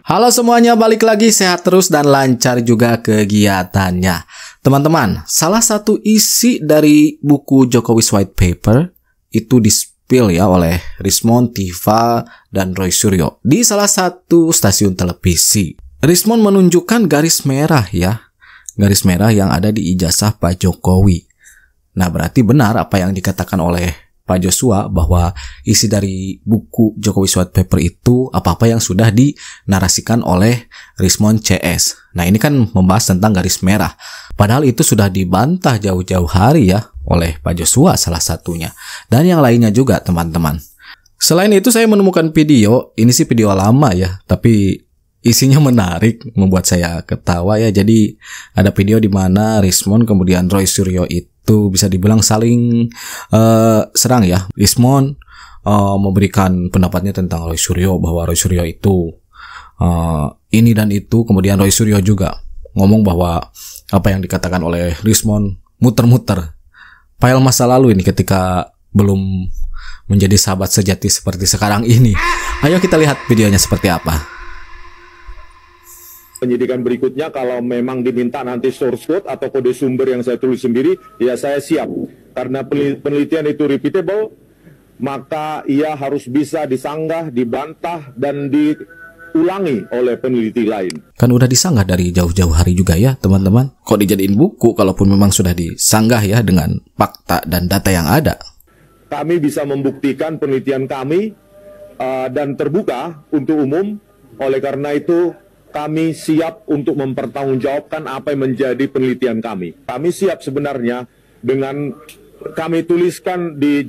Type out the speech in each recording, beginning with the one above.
Halo semuanya, balik lagi sehat terus dan lancar juga kegiatannya. Teman-teman, salah satu isi dari buku Jokowi's White Paper itu di-spill ya oleh Rismond, Tiva, dan Roy Suryo di salah satu stasiun televisi. Rismond menunjukkan garis merah ya, garis merah yang ada di ijazah Pak Jokowi. Nah, berarti benar apa yang dikatakan oleh Pak Joshua bahwa isi dari buku Jokowi's White Paper itu apa-apa yang sudah dinarasikan oleh Rismond CS. Nah, ini kan membahas tentang garis merah. Padahal itu sudah dibantah jauh-jauh hari ya oleh Pak Joshua salah satunya. Dan yang lainnya juga teman-teman. Selain itu saya menemukan video, ini sih video lama ya, tapi isinya menarik, membuat saya ketawa ya. Jadi ada video di mana Rismond kemudian Roy Suryo itu bisa dibilang saling serang ya. Rismond memberikan pendapatnya tentang Roy Suryo bahwa Roy Suryo itu ini dan itu. Kemudian Roy Suryo juga ngomong bahwa apa yang dikatakan oleh Rismond muter-muter file masa lalu ini ketika belum menjadi sahabat sejati seperti sekarang ini. Ayo kita lihat videonya seperti apa. Penyidikan berikutnya kalau memang diminta nanti source code atau kode sumber yang saya tulis sendiri, ya saya siap. Karena penelitian itu repeatable, maka ia harus bisa disanggah, dibantah, dan diulangi oleh peneliti lain. Kan udah disanggah dari jauh-jauh hari juga ya teman-teman. Kok dijadiin buku kalaupun memang sudah disanggah ya dengan fakta dan data yang ada. Kami bisa membuktikan penelitian kami dan terbuka untuk umum. Oleh karena itu, kami siap untuk mempertanggungjawabkan apa yang menjadi penelitian kami. Kami siap sebenarnya dengan kami tuliskan di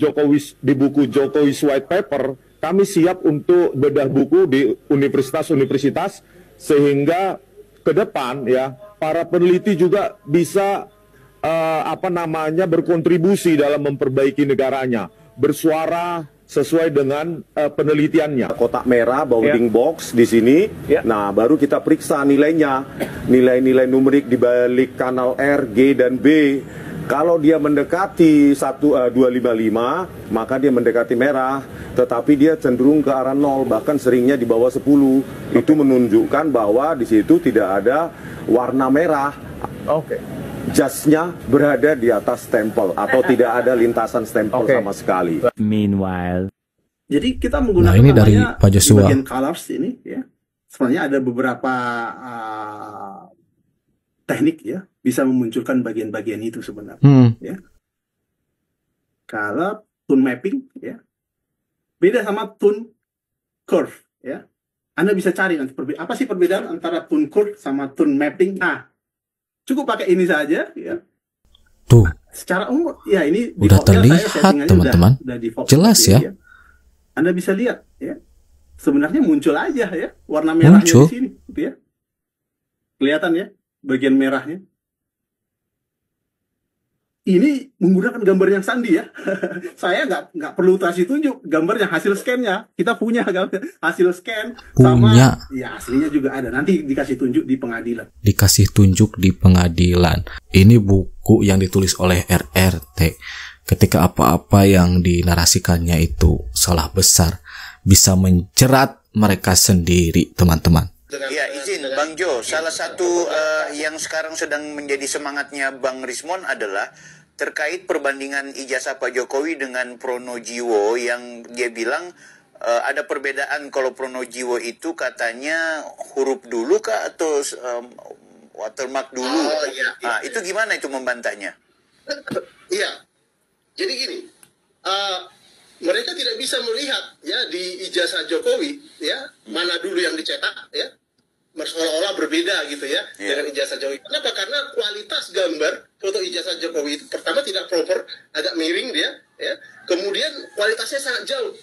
buku Jokowi's White Paper, kami siap untuk bedah buku di universitas-universitas sehingga ke depan ya para peneliti juga bisa berkontribusi dalam memperbaiki negaranya, bersuara sesuai dengan penelitiannya. Kotak merah, bounding box di sini. Nah, baru kita periksa nilainya. Nilai-nilai numerik di balik kanal R, G, dan B. Kalau dia mendekati 255, maka dia mendekati merah. Tetapi dia cenderung ke arah 0, bahkan seringnya di bawah 10. Itu menunjukkan bahwa di situ tidak ada warna merah. Jasnya berada di atas stempel atau tidak ada lintasan stempel sama sekali. Meanwhile, jadi kita menggunakan ini dari Pak Joshua. bagian colors ini ya. Sebenarnya ada beberapa teknik ya bisa memunculkan bagian-bagian itu sebenarnya. Ya. Kalau tone mapping ya beda sama tone curve ya. Anda bisa cari nanti apa sih perbedaan antara tone curve sama tone mapping. Nah, cukup pakai ini saja ya. Tuh. Secara umum ya ini udah terlihat teman-teman. Jelas ya. Anda bisa lihat ya. Sebenarnya muncul aja ya warna merahnya di sini gitu ya. Kelihatan ya bagian merahnya. Ini menggunakan gambar yang sandi ya. Saya nggak perlu kasih tunjuk gambarnya, hasil scan-nya. Kita punya hasil scan sama ya aslinya juga ada. Nanti dikasih tunjuk di pengadilan. Dikasih tunjuk di pengadilan. Ini buku yang ditulis oleh RRT. Ketika apa-apa yang dinarasikannya itu salah besar, bisa menjerat mereka sendiri, teman-teman. Ya, izin Bang Jo, salah satu yang sekarang sedang menjadi semangatnya Bang Rismond adalah terkait perbandingan ijazah Pak Jokowi dengan Pronojiwo yang dia bilang ada perbedaan. Kalau Pronojiwo itu katanya huruf dulu kah atau watermark dulu? Nah, itu gimana itu membantahnya? Iya, jadi gini, mereka tidak bisa melihat ya di ijazah Jokowi ya mana dulu yang dicetak ya, seolah-olah berbeda gitu ya dengan ijazah Jokowi. Kenapa? Karena kualitas gambar foto ijazah Jokowi itu pertama tidak proper, agak miring dia ya. Kemudian kualitasnya sangat jauh,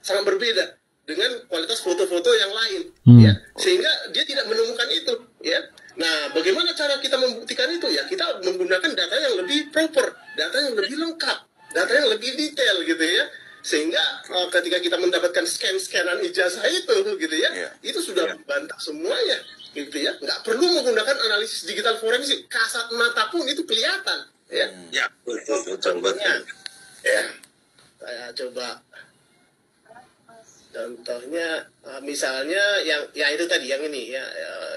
sangat berbeda dengan kualitas foto-foto yang lain ya. Sehingga dia tidak menemukan itu ya. Nah, bagaimana cara kita membuktikan itu ya? Kita menggunakan data yang lebih proper, data yang lebih lengkap, data yang lebih detail gitu ya. Sehingga ketika kita mendapatkan scan-scanan ijazah itu gitu ya, itu sudah membantah semuanya gitu ya. Nggak perlu menggunakan analisis digital forensik, kasat mata pun itu kelihatan ya. Ya, betul. Ya, saya coba Contohnya misalnya yang itu tadi yang ini ya,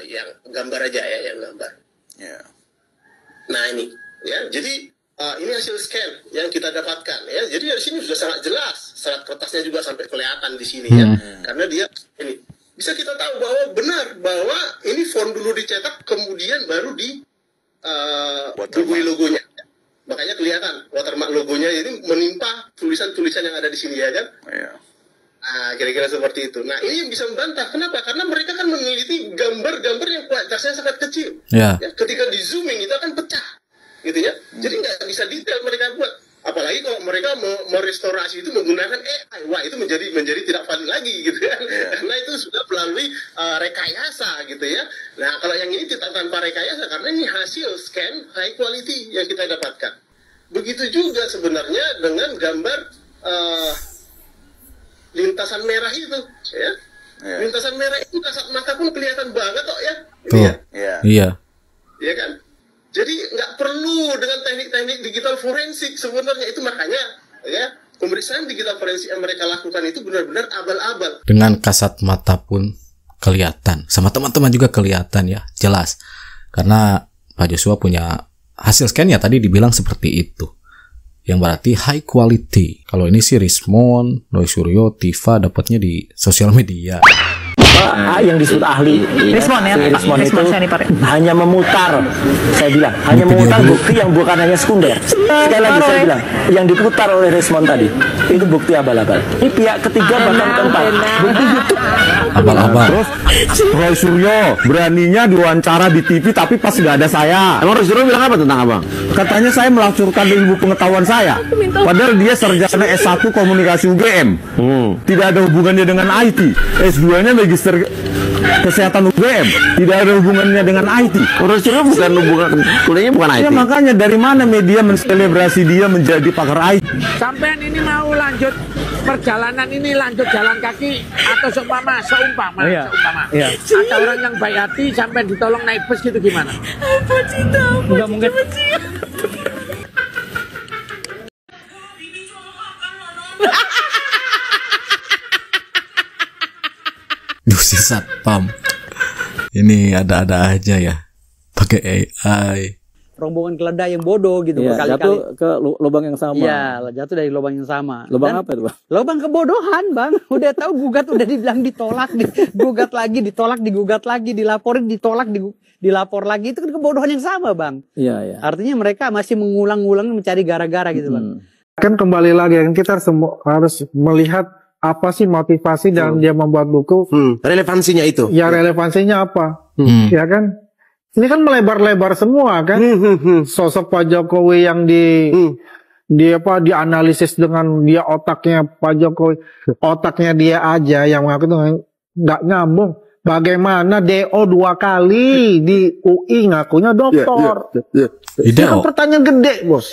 yang gambar aja ya, yang gambar. Yeah. Nah ini ya, jadi ini hasil scan yang kita dapatkan ya. Jadi dari sini sudah sangat jelas, serat kertasnya juga sampai kelihatan di sini ya, karena dia ini bisa kita tahu bahwa benar bahwa ini font dulu dicetak kemudian baru di logonya. Makanya kelihatan watermark logonya ini menimpa tulisan-tulisan yang ada di sini ya kan. Yeah. Kira-kira seperti itu. Nah, ini yang bisa membantah. Kenapa? Karena mereka kan meneliti gambar-gambar yang kualitasnya sangat kecil. Ya. Ya, ketika di zooming itu akan pecah, gitu ya. Jadi nggak bisa detail mereka buat. Apalagi kalau mereka mau restorasi itu menggunakan AI, wah itu menjadi tidak valid lagi, gitu ya. Karena itu sudah melalui rekayasa, gitu ya. Nah, kalau yang ini tidak tanpa rekayasa, karena ini hasil scan high quality yang kita dapatkan. Begitu juga sebenarnya dengan gambar lintasan merah itu, ya. Lintasan merah itu kasat mata pun kelihatan banget kok ya. Tuh. Iya. Iya kan? Jadi nggak perlu dengan teknik-teknik digital forensik sebenarnya, itu makanya ya pemeriksaan digital forensik yang mereka lakukan itu benar-benar abal-abal. Dengan kasat mata pun kelihatan, sama teman-teman juga kelihatan ya, jelas. Karena Pak Joshua punya hasil scan ya, tadi dibilang seperti itu. Yang berarti high quality. Kalau ini sih Rismon, Roy Suryo, Tifa dapatnya di sosial media. Yang disebut ahli Rismon ya, Rismon itu hanya memutar, saya bilang hanya memutar bukti yang bukan hanya sekunder. Sekali lagi saya bilang, yang diputar oleh Rismon tadi itu bukti abal-abal. Ini pihak ketiga bahkan keempat, bukti YouTube abal-abal. Terus Roy Suryo beraninya diwawancara di TV tapi pas nggak ada saya. Emang Roy Suryo bilang apa tentang abang? Katanya saya melacurkan ilmu pengetahuan saya. Padahal dia sarjana S1 komunikasi UGM. Tidak ada hubungannya dengan IT. S2-nya magister kesehatan UGM. Tidak ada hubungannya dengan IT. Roy Suryo bukan hubungan kuliahnya bukan IT. Ya makanya dari mana media menselebrasi dia menjadi pakar IT? Sampean ini mau lanjut perjalanan ini, lanjut jalan kaki atau seumpama ada orang yang baik hati sampai ditolong naik bus gitu gimana? Enggak mungkin. Duh, si satpam ini ada-ada aja ya pakai AI. Rombongan keledai yang bodoh gitu berkali-kali. Jatuh ke lubang yang sama. Iya, jatuh dari lubang yang sama. Lubang apa itu, Bang? Lubang kebodohan, Bang. Udah tahu gugat, udah dibilang ditolak, digugat lagi, ditolak, digugat lagi, dilaporin, ditolak, dilapor lagi. Itu kan kebodohan yang sama, Bang. Iya, iya. Artinya mereka masih mengulang-ulang mencari gara-gara gitu, Bang. Kan kembali lagi, kita harus melihat apa sih motivasi dalam dia membuat buku. Relevansinya itu. Ya, relevansinya apa? Ya kan? Ini kan melebar-lebar semua kan, sosok Pak Jokowi yang dianalisis dengan dia otaknya Pak Jokowi, otaknya dia aja yang mengaku itu nggak nyambung. Bagaimana DO 2 kali di UI ngakunya doktor? Itu kan pertanyaan gede, Bos.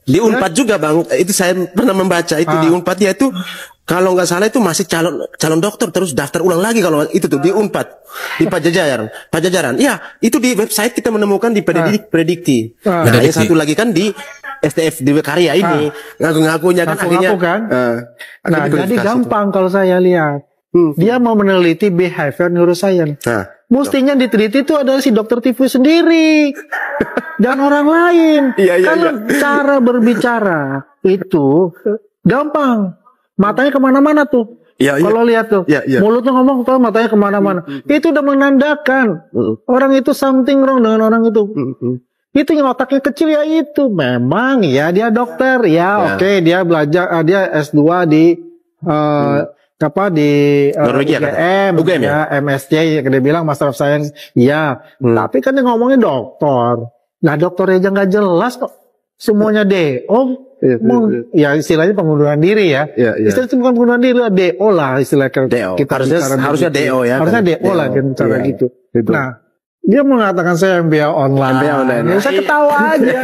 Di Unpad juga, Bang, itu saya pernah membaca itu di Unpad dia itu kalau nggak salah itu masih calon dokter terus daftar ulang lagi kalau itu tuh di Unpad di Pajajaran. Ya, itu di website kita menemukan di Predikti. Nah, yang satu lagi kan di STF di Karya ini ngaku-ngakunya kan akhirnya kan. Nah, jadi gampang kalau saya lihat. Dia mau meneliti behavior neuroscience. Mestinya diteliti itu adalah si dokter TV sendiri dan orang lain. Kalau cara berbicara itu gampang, matanya kemana-mana tuh. Kalau lihat tuh, mulutnya ngomong tuh matanya kemana-mana. Itu udah menandakan orang itu something wrong dengan orang itu. Itu yang otaknya kecil ya itu. Memang ya dia dokter ya, oke, dia belajar dia S2 di UGM ya, MSc dia bilang Master of Science ya, tapi kan dia ngomongnya dokter. Nah, dokternya aja nggak jelas kok, semuanya DO. Ya istilahnya pengunduran diri ya. Istilah itu bukan pengunduran diri, DO lah istilah kita harusnya DO ya. Harusnya DO lah kan cara gitu. Nah, dia mengatakan saya MBA online. Saya ketawa aja.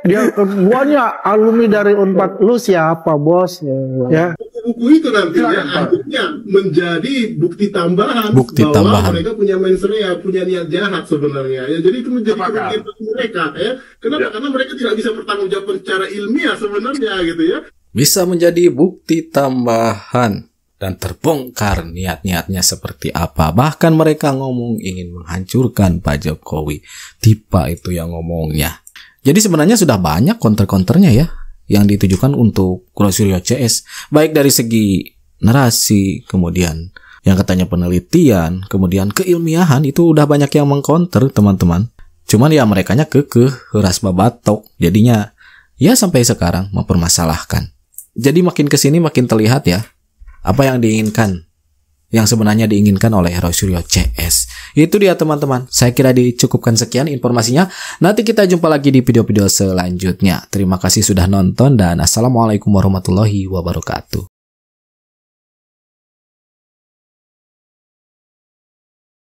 Dia guanya alumni dari Unpad, lu siapa bos? Ya. Buku itu nantinya akhirnya menjadi bukti tambahan bahwa mereka punya mensrea, punya niat jahat sebenarnya. Ya, jadi itu menjadi kerugian mereka. Ya. Kenapa? Karena mereka tidak bisa bertanggung jawab secara ilmiah sebenarnya gitu ya. Bisa menjadi bukti tambahan Dan terbongkar niat-niatnya seperti apa. Bahkan mereka ngomong ingin menghancurkan Pak Jokowi. Tipa itu yang ngomongnya. Jadi sebenarnya sudah banyak counter-counternya ya, yang ditujukan untuk Suryo CS. Baik dari segi narasi, kemudian yang katanya penelitian, kemudian keilmiahan, itu udah banyak yang mengcounter teman-teman. Cuman ya merekanya kekeh, ras babatok. Jadinya ya sampai sekarang mempermasalahkan. Jadi makin kesini makin terlihat ya apa yang diinginkan, yang sebenarnya diinginkan oleh Suryo CS. Itu dia teman-teman. Saya kira dicukupkan sekian informasinya. Nanti kita jumpa lagi di video-video selanjutnya. Terima kasih sudah nonton dan assalamualaikum warahmatullahi wabarakatuh.